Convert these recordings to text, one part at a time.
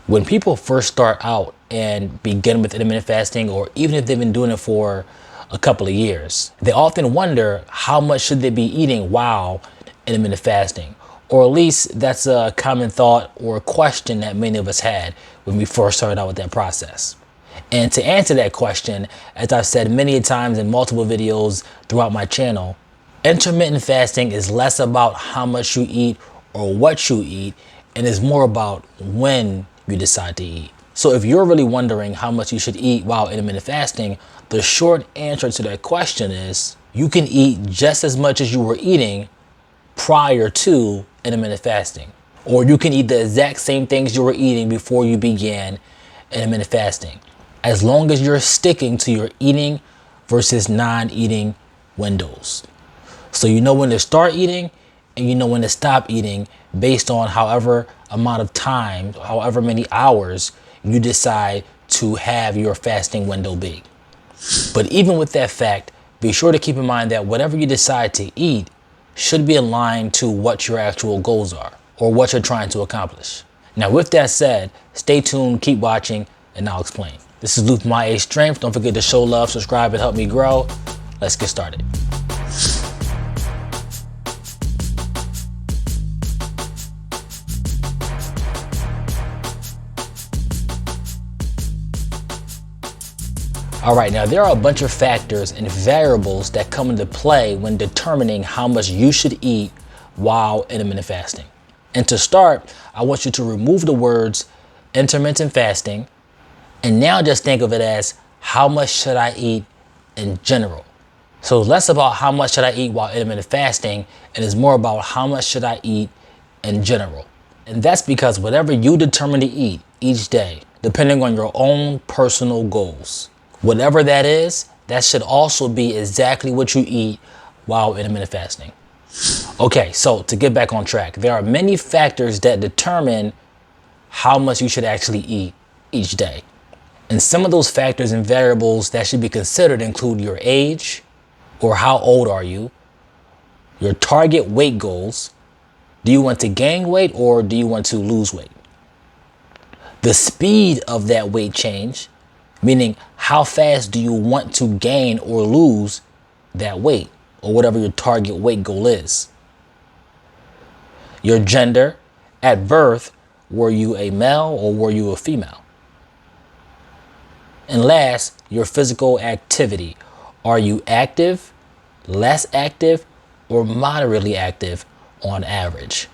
When people first start out and begin with intermittent fasting, or even if they've been doing it for a couple of years, they often wonder how much should they be eating while intermittent fasting, or at least that's a common thought or a question that many of us had when we first started out with that process. And to answer that question, as I've said many times in multiple videos throughout my channel, intermittent fasting is less about how much you eat or what you eat, and is more about when you decide to eat. So if you're really wondering how much you should eat while intermittent fasting, the short answer to that question is you can eat just as much as you were eating prior to intermittent fasting. Or you can eat the exact same things you were eating before you began intermittent fasting, as long as you're sticking to your eating versus non-eating windows. So you know when to start eating and you know when to stop eating based on however amount of time, however many hours you decide to have your fasting window be. But even with that fact, be sure to keep in mind that whatever you decide to eat should be aligned to what your actual goals are or what you're trying to accomplish. Now, with that said, stay tuned, keep watching, and I'll explain. This is Luke, My Age Strength. Don't forget to show love, subscribe, and help me grow. Let's get started. All right, now there are a bunch of factors and variables that come into play when determining how much you should eat while intermittent fasting. And to start, I want you to remove the words intermittent fasting and now just think of it as how much should I eat in general. So less about how much should I eat while intermittent fasting and it's more about how much should I eat in general. And that's because whatever you determine to eat each day, depending on your own personal goals, whatever that is, that should also be exactly what you eat while intermittent fasting. Okay, so to get back on track, there are many factors that determine how much you should actually eat each day. And some of those factors and variables that should be considered include your age, or how old are you, your target weight goals. Do you want to gain weight or do you want to lose weight? The speed of that weight change, meaning how fast do you want to gain or lose that weight or whatever your target weight goal is. Your gender, at birth, were you a male or were you a female? And last, your physical activity. Are you active, less active, or moderately active on average?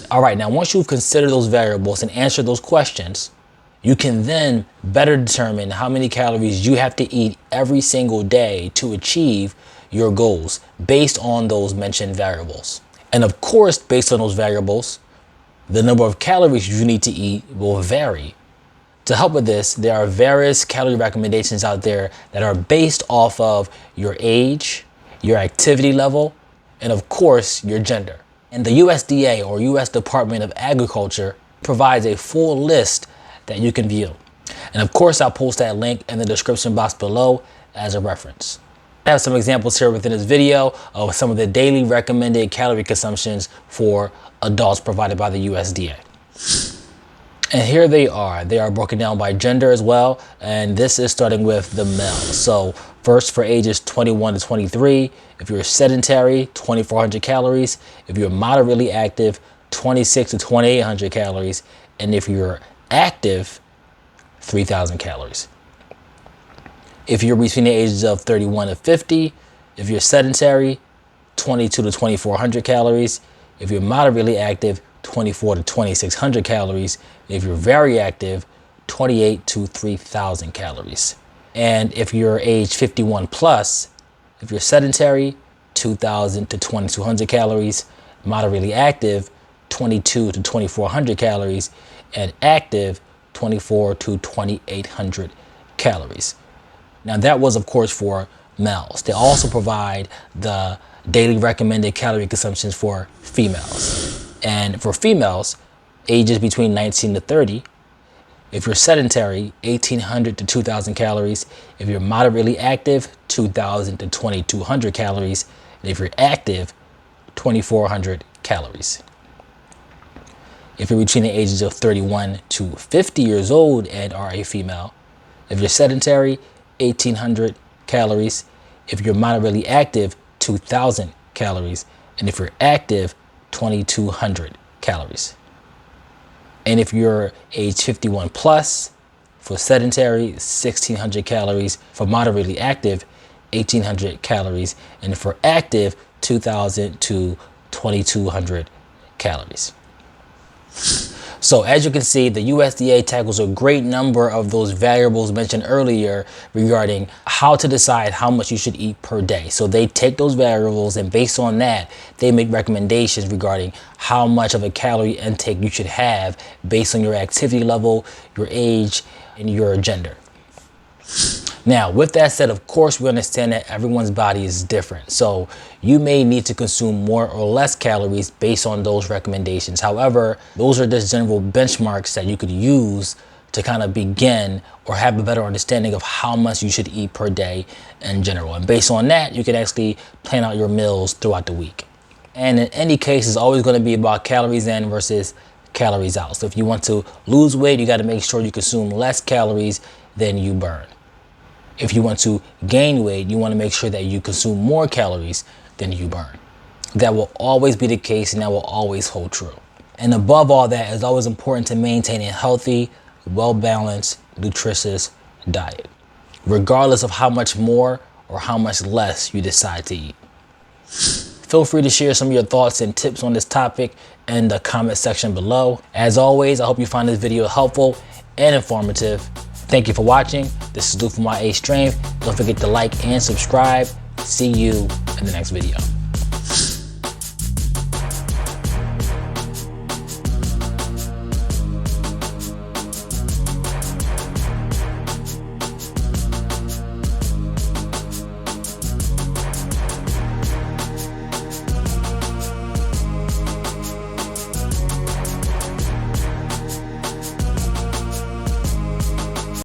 All right, now once you've considered those variables and answered those questions, you can then better determine how many calories you have to eat every single day to achieve your goals based on those mentioned variables. And of course, based on those variables, the number of calories you need to eat will vary. To help with this, there are various calorie recommendations out there that are based off of your age, your activity level, and of course, your gender. And the USDA, or U.S. Department of Agriculture, provides a full list that you can view. And of course, I'll post that link in the description box below as a reference. I have some examples here within this video of some of the daily recommended calorie consumptions for adults provided by the USDA. And here they are. They are broken down by gender as well. And this is starting with the male. So first, for ages 21 to 23, if you're sedentary, 2,400 calories. If you're moderately active, 2,600 to 2,800 calories. And if you're active, 3,000 calories. If you're between the ages of 31 to 50, if you're sedentary, 22 to 2,400 calories. If you're moderately active, 24 to 2,600 calories. If you're very active, 28 to 3,000 calories. And if you're age 51 plus, if you're sedentary, 2,000 to 2,200 calories. Moderately active, 22 to 2,400 calories. And active, 24 to 2,800 calories. Now that was, of course, for males. They also provide the daily recommended calorie consumptions for females. And for females, ages between 19 to 30, if you're sedentary, 1,800 to 2,000 calories. If you're moderately active, 2,000 to 2,200 calories. And if you're active, 2,400 calories. If you're between the ages of 31 to 50 years old and are a female. If you're sedentary, 1,800 calories. If you're moderately active, 2,000 calories. And if you're active, 2,200 calories. And if you're age 51 plus, for sedentary, 1,600 calories. For moderately active, 1,800 calories. And for active, 2,000 to 2,200 calories. So as you can see, the USDA tackles a great number of those variables mentioned earlier regarding how to decide how much you should eat per day. So they take those variables, and based on that, they make recommendations regarding how much of a calorie intake you should have based on your activity level, your age, and your gender. Now, with that said, of course, we understand that everyone's body is different. So you may need to consume more or less calories based on those recommendations. However, those are just general benchmarks that you could use to kind of begin or have a better understanding of how much you should eat per day in general. And based on that, you can actually plan out your meals throughout the week. And in any case, it's always going to be about calories in versus calories out. So if you want to lose weight, you got to make sure you consume less calories than you burn. If you want to gain weight, you want to make sure that you consume more calories than you burn. That will always be the case, and that will always hold true. And above all that, it's always important to maintain a healthy, well-balanced, nutritious diet, regardless of how much more or how much less you decide to eat. Feel free to share some of your thoughts and tips on this topic in the comment section below. As always, I hope you find this video helpful and informative. Thank you for watching. This is Luke from YA Strength. Don't forget to like and subscribe. See you in the next video.